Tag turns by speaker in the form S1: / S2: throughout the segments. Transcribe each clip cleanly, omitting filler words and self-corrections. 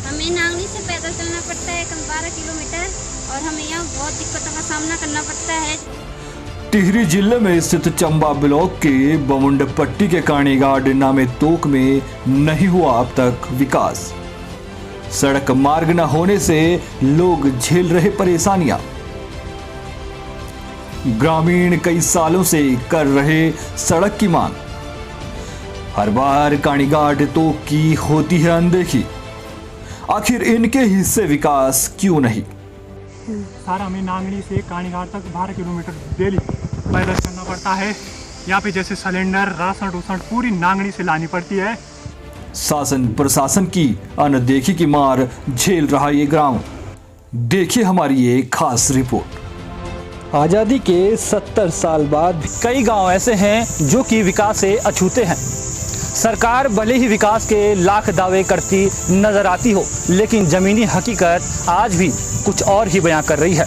S1: हमें नांगली से पैदल चलना पड़ता है 12 किलोमीटर और हमें यहाँ बहुत दिक्कतों का सामना करना पड़ता है।
S2: टिहरी जिले में स्थित चंबा ब्लॉक के बमुंड पट्टी के काणीघाट नामे तोक में नहीं हुआ अब तक विकास। सड़क मार्ग न होने से लोग झेल रहे परेशानियां। ग्रामीण कई सालों से कर रहे सड़क की मांग। हर बार काणीघाट तोक की होती है अनदेखी। आखिर इनके हिस्से विकास क्यों नहीं?
S3: सारा हमें नांगड़ी से काणीघाट तक 12 किलोमीटर डेली पैदल चलना पड़ता है। यहाँ पे जैसे सिलेंडर राशन पूरी नांगड़ी से लानी पड़ती है।
S2: शासन प्रशासन की अनदेखी की मार झेल रहा ये ग्राम। देखिए हमारी एक खास रिपोर्ट।
S4: आज़ादी के 70 साल बाद कई गांव ऐसे हैं जो कि विकास से अछूते हैं। सरकार भले ही विकास के लाख दावे करती नजर आती हो, लेकिन ज़मीनी हकीकत आज भी कुछ और ही बयां कर रही है।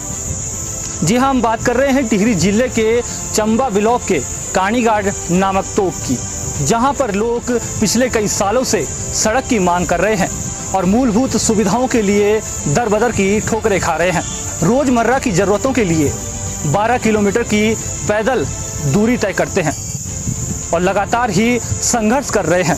S4: जी हाँ, हम बात कर रहे हैं टिहरी जिले के चंबा ब्लॉक के काणीघाट नामक तोक की, जहां पर लोग पिछले कई सालों से सड़क की मांग कर रहे हैं और मूलभूत सुविधाओं के लिए दर बदर की ठोकरें खा रहे हैं। रोज़मर्रा की ज़रूरतों के लिए 12 किलोमीटर की पैदल दूरी तय करते हैं और लगातार ही संघर्ष कर रहे हैं।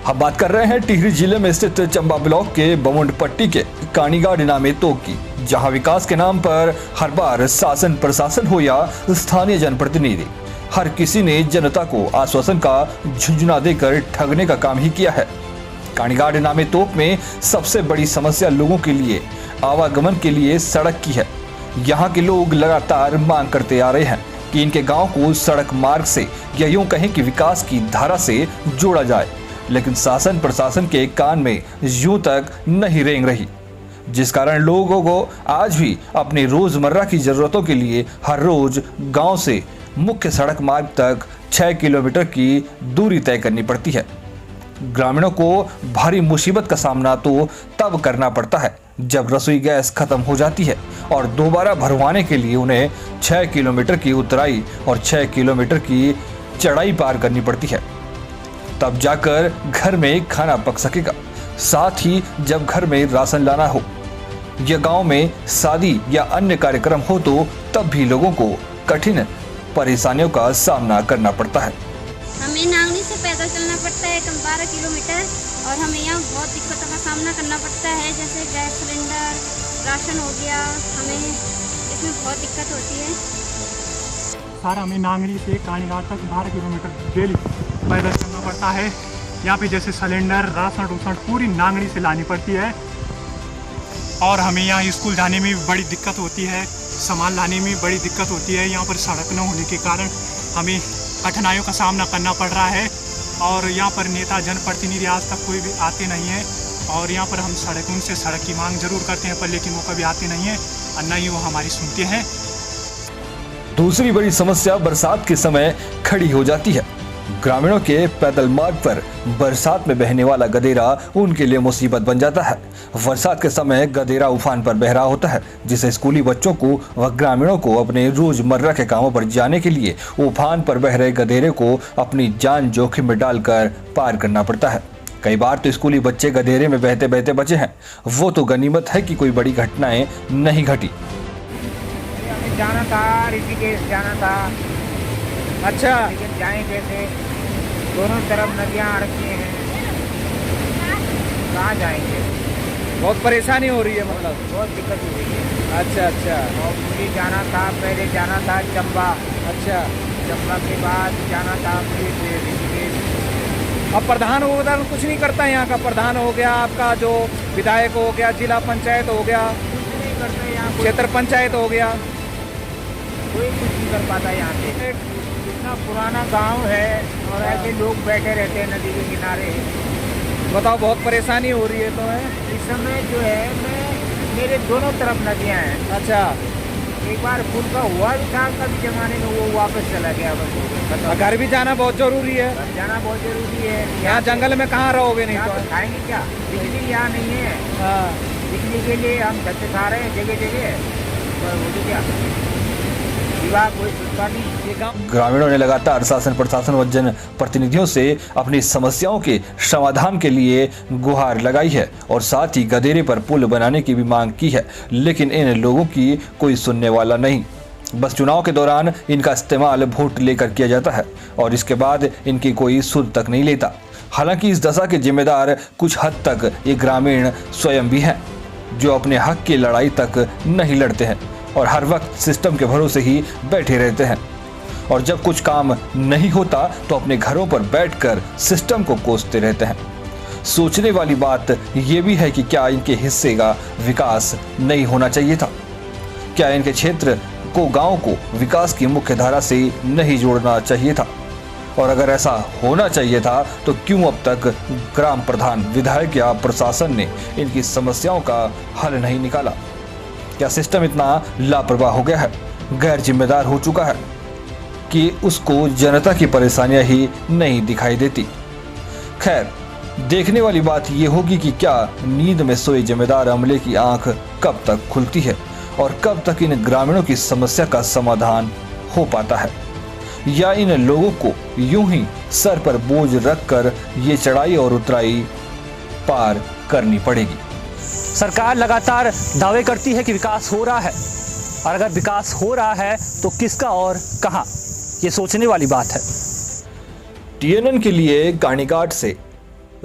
S2: हम बात कर रहे हैं टिहरी जिले में स्थित चंबा ब्लॉक के बमुंड पट्टी के काणीघाट नामे तोक की, जहां विकास के नाम पर हर बार शासन प्रशासन हो या स्थानीय जनप्रतिनिधि, हर किसी ने जनता को आश्वासन का झुंझुना देकर ठगने का काम ही किया है। काणीघाट नामे तोक में सबसे बड़ी समस्या लोगों के लिए आवागमन के लिए सड़क की है। यहाँ के लोग लगातार मांग करते आ रहे हैं कि इनके गांव को सड़क मार्ग से या यूं कहें कि विकास की धारा से जोड़ा जाए, लेकिन शासन प्रशासन के कान में यूं तक नहीं रेंग रही, जिस कारण लोगों को आज भी अपनी रोजमर्रा की जरूरतों के लिए हर रोज गांव से मुख्य सड़क मार्ग तक 6 किलोमीटर की दूरी तय करनी पड़ती है। ग्रामीणों को भारी मुसीबत का सामना तो तब करना पड़ता है जब रसोई गैस खत्म हो जाती है और दोबारा भरवाने के लिए उन्हें 6 किलोमीटर की उतराई और 6 किलोमीटर की चढ़ाई पार करनी पड़ती है। तब जाकर घर में खाना पक सकेगा। साथ ही जब घर में राशन लाना हो या गांव में शादी या अन्य कार्यक्रम हो तो तब भी लोगों को कठिन परेशानियों का सामना करना पड़ता है।
S1: हमें नांगली से पैदल चलना पड़ता है 12 किलोमीटर और हमें यहाँ बहुत दिक्कतों का सामना करना पड़ता है, जैसे गैस सिलेंडर, राशन हो गया, हमें इसमें बहुत दिक्कत होती है।
S3: सारा हमें नांगड़ी से काणीघाट तक 12 किलोमीटर डेली पैदल चलना पड़ता है। यहाँ पे जैसे सिलेंडर राशन पूरी नांगड़ी से लानी पड़ती है और हमें यहाँ स्कूल जाने में भी बड़ी दिक्कत होती है, सामान लाने में बड़ी दिक्कत होती है। यहाँ पर सड़क न होने के कारण हमें कठिनाइयों का सामना करना पड़ रहा है और यहाँ पर नेता जनप्रतिनिधि आज तक कोई भी आते नहीं है और यहाँ पर हम उनसे सड़क की मांग जरूर करते हैं, पर लेकिन वो कभी आते नहीं हैं और न ही वो हमारी सुनते हैं।
S2: दूसरी बड़ी समस्या बरसात के समय खड़ी हो जाती है। ग्रामीणों के पैदल मार्ग पर बरसात में बहने वाला गदेरा उनके लिए मुसीबत बन जाता है। बरसात के समय गदेरा उफान पर बह रहा होता है, जिससे स्कूली बच्चों को व ग्रामीणों को अपने रोजमर्रा के कामों पर जाने के लिए उफान पर बह रहे गदेरे को अपनी जान जोखिम में डालकर पार करना पड़ता है। कई बार तो स्कूली बच्चे गदेरे में बहते बहते बचे हैं। वो तो गनीमत है कि कोई बड़ी घटनाएं नहीं घटी।
S5: जाना था, ऋषिकेश जाना था। अच्छा, लेकिन जाएं कैसे? दोनों तरफ नदियाँ आ रखी हैं, कहाँ जाएंगे?
S4: बहुत परेशानी हो रही है, मतलब
S5: बहुत दिक्कत हो रही है।
S4: अच्छा।
S5: और मुझे जाना था, पहले जाना था चंबा।
S4: अच्छा,
S5: चंबा के बाद जाना था फिर ऋषिकेश।
S4: अब प्रधान उधर कुछ नहीं करता। यहाँ का प्रधान हो गया, आपका जो विधायक हो गया, जिला पंचायत हो गया,
S5: कुछ नहीं करते यहाँ,
S4: क्षेत्र पंचायत हो गया,
S5: कोई कुछ नहीं कर पाता यहाँ पे। इतना पुराना गांव है और ऐसे लोग बैठे रहते हैं नदी के किनारे।
S4: बताओ, बहुत परेशानी हो रही है तो है।
S5: इस समय जो है मेरे दोनों तरफ नदियाँ हैं।
S4: अच्छा,
S5: एक बार पुल का हुआ भी था कभी जमाने में, वो वापस चला गया। बस
S4: घर भी जाना बहुत जरूरी है।
S5: घर जाना बहुत जरूरी है।
S4: यहाँ जंगल में कहाँ रहोगे? नहीं
S5: यहाँ
S4: तो
S5: तो खाएंगे क्या? बिजली यहाँ नहीं है। बिजली के लिए हम धक्के खा रहे हैं जगह जगह, पर वो तो क्या विभाग कोई सुनता नहीं। ये गाँव
S2: ग्रामीणों ने लगातार शासन प्रशासन व जन प्रतिनिधियों से अपनी समस्याओं के समाधान के लिए गुहार लगाई है और साथ ही गधेरे पर पुल बनाने की भी मांग की है, लेकिन इन लोगों की कोई सुनने वाला नहीं। बस चुनाव के दौरान इनका इस्तेमाल वोट लेकर किया जाता है और इसके बाद इनकी कोई सुध तक नहीं लेता। हालांकि इस दशा के जिम्मेदार कुछ हद तक ये ग्रामीण स्वयं भी हैं, जो अपने हक की लड़ाई तक नहीं लड़ते हैं और हर वक्त सिस्टम के भरोसे ही बैठे रहते हैं और जब कुछ काम नहीं होता तो अपने घरों पर बैठकर सिस्टम को कोसते रहते हैं। सोचने वाली बात यह भी है कि क्या इनके हिस्से का विकास नहीं होना चाहिए था? क्या इनके क्षेत्र को, गांव को विकास की मुख्य धारा से नहीं जोड़ना चाहिए था? और अगर ऐसा होना चाहिए था तो क्यों अब तक ग्राम प्रधान, विधायक या प्रशासन ने इनकी समस्याओं का हल नहीं निकाला? क्या सिस्टम इतना लापरवाह हो गया है, गैर जिम्मेदार हो चुका है कि उसको जनता की परेशानियां ही नहीं दिखाई देती? खैर, देखने वाली बात यह होगी कि क्या नींद में सोए जिम्मेदार अमले की आंख कब तक खुलती है और कब तक इन ग्रामीणों की समस्या का समाधान हो पाता है, या इन लोगों को यूं ही सर पर बोझ रखकर ये चढ़ाई और उतराई पार करनी पड़ेगी।
S4: सरकार लगातार दावे करती है कि विकास हो रहा है, और अगर विकास हो रहा है तो किसका और कहां, ये सोचने वाली बात है।
S2: TNN के लिए कानीघाट से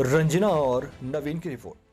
S2: रंजना और नवीन की रिपोर्ट।